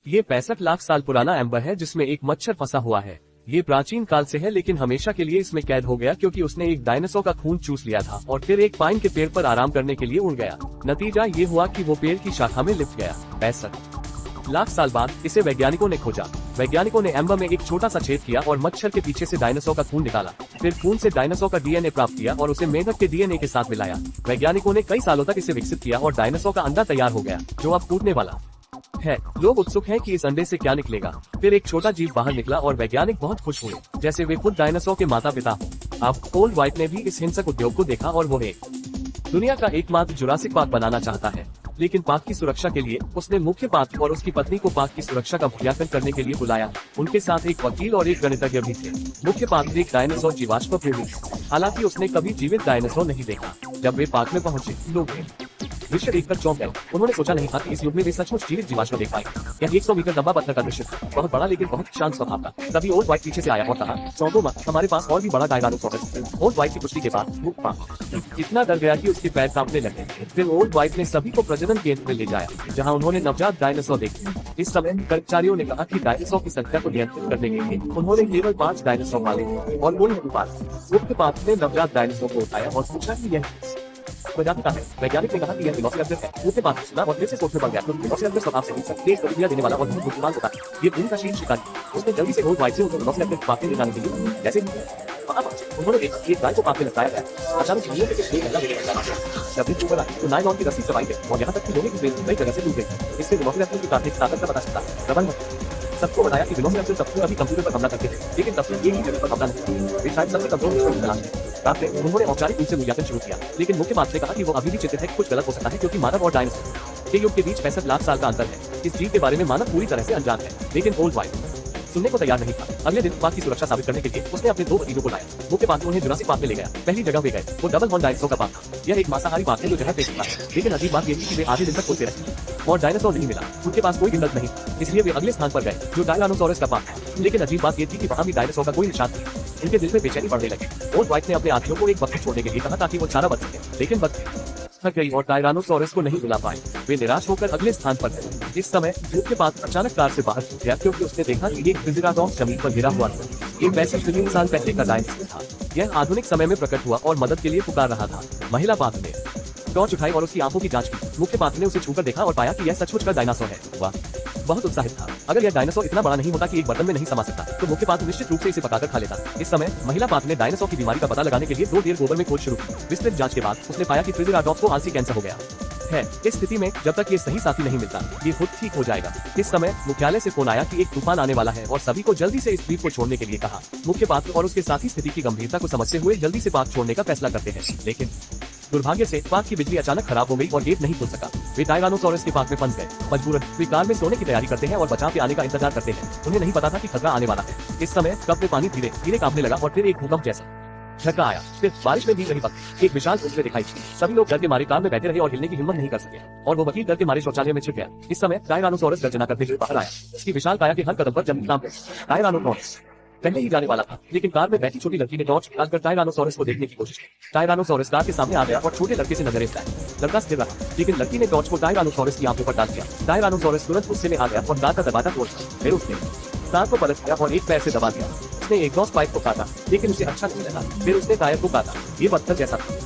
ये 65 लाख साल पुराना एम्बर है जिसमें एक मच्छर फंसा हुआ है। ये प्राचीन काल से है लेकिन हमेशा के लिए इसमें कैद हो गया क्योंकि उसने एक डायनासोर का खून चूस लिया था और फिर एक पाइन के पेड़ पर आराम करने के लिए उड़ गया। नतीजा ये हुआ कि वो पेड़ की शाखा में लिपट गया। 65 लाख साल बाद इसे वैज्ञानिकों ने खोजा। वैज्ञानिकों ने एम्बर में एक छोटा सा छेद किया और मच्छर के पीछे से डायनासोर का खून निकाला। फिर खून से डायनासोर का डीएनए प्राप्त किया और उसे मेंढक के डीएनए के साथ मिलाया। वैज्ञानिकों ने कई सालों तक इसे विकसित किया और डायनासोर का अंडा तैयार हो गया जो अब फूटने वाला है। लोग उत्सुक हैं कि इस अंडे से क्या निकलेगा। फिर एक छोटा जीव बाहर निकला और वैज्ञानिक बहुत खुश हुए जैसे वे खुद डायनासोर के माता पिता हो। अब ओल्ड व्हाइट ने भी इस हिंसक उद्योग को देखा और वो एक दुनिया का एकमात्र जुरासिक पार्क बनाना चाहता है। लेकिन पार्क की सुरक्षा के लिए उसने मुख्य पार्क और उसकी पत्नी को पार्क की सुरक्षा का मूल्यांकन करने के लिए बुलाया। उनके साथ एक वकील और एक गणितज्ञ भी थे। मुख्य पार्क एक डायनासोर जीवाश्म प्रेमी, हालांकि उसने कभी जीवित डायनासोर नहीं देखा। जब वे पार्क में पहुंचे, लोग दृश्य देखकर चौंक गए। उन्होंने सोचा नहीं था कि इस युग में वे सचमुच जीवित जीवाश्म देख पाएंगे। यह 100 मीटर लंबा पत्थर का दृश्य था, बहुत बड़ा लेकिन बहुत शांत स्वभाव का। तभी ओल्ड व्हाइट पीछे से आया और कहा, चौंको मत, हमारे पास और भी बड़ा डायनासोरस है। ओल्ड व्हाइट की पुष्टि के बाद वो इतना डर गया कि उसके पैर कांपने लगे। फिर ओल्ड व्हाइट ने सभी को प्रजनन केंद्र में ले जाया जहाँ उन्होंने नवजात डायनासोर देखे। इस समय कर्मचारियों ने कहा कि डायनासोर की संख्या को नियंत्रित करने के लिए उन्होंने केवल 5 डायनासोर पाले और वो मुख्य पार्क ने नवजात डायनासोर को उठाया और पूछा कि यह प्रजाति का है। वैज्ञानिक ने कहा कि यह वेलोसिराप्टर है। मुख्य पार्क सुना और फिर से सोचने पड़ गया क्योंकि वेलोसिराप्टर स्वभाव से तेज प्रतिक्रिया देने वाला और बहुत बुद्धिमान होता है। ये भूमि का शील शिकारी। उसने जल्दी से ओल्ड व्हाइट से उसे वेलोसिराप्टर के पार्क में ले जाने के लिए जैसे उन्होंने एक गाय को पार्क में लटकाया गया। अचानक नीचे से एक गंगा लेने लगा। जब भी ऊपर आई तो नायलॉन की रस्सी चबाई गई और यहाँ तक कि लोहे की ट्रेन कई जगह से टूट गई। इससे वेलोसिराप्टर की ताकत का पता चलता है। प्रबंधन सबको बताया कि वेलोसिराप्टर सबको अभी कंप्यूटर पर हमला करते थे, लेकिन तब तक एक ही जगह पर हमला नहीं किया। वे शायद सबसे कमजोर विषय तलाश थे। उन्होंने औपचारिक रूप से मूल्यांकन शुरू किया, लेकिन मुख्य पार्क ने कहा कि वो अभी भी चिंतित है कि कुछ गलत हो सकता है क्योंकि मानव और डायनासोर के युग के बीच 65 लाख साल का अंतर है। इस जीव के बारे में मानव पूरी तरह से अनजान है। लेकिन ओल्ड व्हाइट सुनने को तैयार नहीं था। अगले दिन पार्क की सुरक्षा साबित करने के लिए उसने अपने 2 भतीजों को लाया। मुख्य पार्क उन्हें जुरासिक पार्क में ले गया। पहली जगह वे गए वो डबल हॉर्न डायनासोर का पार्क था। यह एक मांसाहारी पार्क है जो जगह पे था, लेकिन अजीब बात यह थी कि वे आधे दिन तक खोजते रहे और डायनासोर नहीं मिला। उनके पास कोई गिनत नहीं, इसलिए वे अगले स्थान पर गए जो टायरानोसोरस का पार्क था। लेकिन अजीब बात यह थी कि वहाँ भी डायनासोर का कोई निशान नहीं। उनके दिल में बेचैनी बढ़ने लगी। ओल्ड व्हाइट ने अपने साथियों को एक वक्त छोड़ने के लिए कहा ताकि वो चारा बच सके, लेकिन थक गई और टायरानोसोरस को नहीं बुला पाए। वे निराश होकर अगले स्थान पर गए। इस समय मुख्य पार्क अचानक कार से बाहर गया क्योंकि उसने देखा कि एक ट्रिसेराटॉप्स जमीन पर गिरा हुआ था। ये 65 मिलियन साल पहले का डायनासोर था। यह आधुनिक समय में प्रकट हुआ और मदद के लिए पुकार रहा था। महिला पार्क ने टॉर्च उठाई और उसकी आंखों की जांच की। मुख्य पार्क ने उसे छूकर देखा और पाया कि यह सचमुच का डायनासोर है। वाह, बहुत उत्साहित था। अगर यह डायनासोर इतना बड़ा नहीं होता कि एक बर्तन में नहीं समा सकता तो मुख्य पार्क निश्चित रूप से इसे पकाकर खा लेता। इस समय महिला पार्क ने डायनासोर की बीमारी का पता लगाने के लिए 2 ढेर गोबर में खोज शुरू की। विस्तृत जांच के बाद उसने पाया कि ट्रिसेराटॉप्स को आलसी कैंसर हो गया है। इस स्थिति में जब तक ये सही साथी नहीं मिलता ये खुद ठीक हो जाएगा। इस समय मुख्यालय से फोन आया कि एक तूफान आने वाला है और सभी को जल्दी से इस द्वीप को छोड़ने के लिए कहा। मुख्य पार्क और उसके साथी स्थिति की गंभीरता को समझते हुए जल्दी से पार्क छोड़ने का फैसला करते हैं, लेकिन दुर्भाग्य से पार्क की बिजली अचानक खराब हो गई और गेट नहीं खुल सका। वे टायरानोसोरस के पार्क में फंस गए। मजबूरन वे कार में सोने की तैयारी करते हैं और बचाव के आने का इंतजार करते हैं। उन्हें नहीं पता था कि खतरा आने वाला है। इस समय कप में पानी धीरे धीरे कांपने लगा और फिर एक भूकंप जैसा झटका आया। फिर बारिश में भीग रही पत्ती एक विशाल उजले दिखाई दी। सभी लोग डर के मारे कार में बैठे रहे और हिलने की हिम्मत नहीं कर सके और वो वकील डर के मारे शौचालय में छिप गया। इस समय टायरानोसोरस गर्जना करते हुए बाहर आया। उसकी विशाल काया के हर कदम पर जमीन कांप गई। टायरानोसोरस पहले ही जाने वाला था, लेकिन कार में बैठी छोटी लड़की ने टॉर्च निकालकर टायरानोसोरस को देखने की कोशिश की। टायरानोसोरस कार के सामने आ गया और छोटे लड़के से नजरें हटाई। लड़का स्थिर रहा, लेकिन लड़की ने टॉर्च को टायरानोसोरस की आंखों पर डाल दिया। टायरानोसोरस तुरंत गुस्से में आ गया और कार का दरवाजा तोड़ दिया। फिर उसने कार को पलट दिया और एक पैर से दबा दिया। उसने एग्जॉस्ट पाइप को काटा, लेकिन उसे अच्छा नहीं लगा। फिर उसने टायर को काटा। ये पत्थर जैसा था।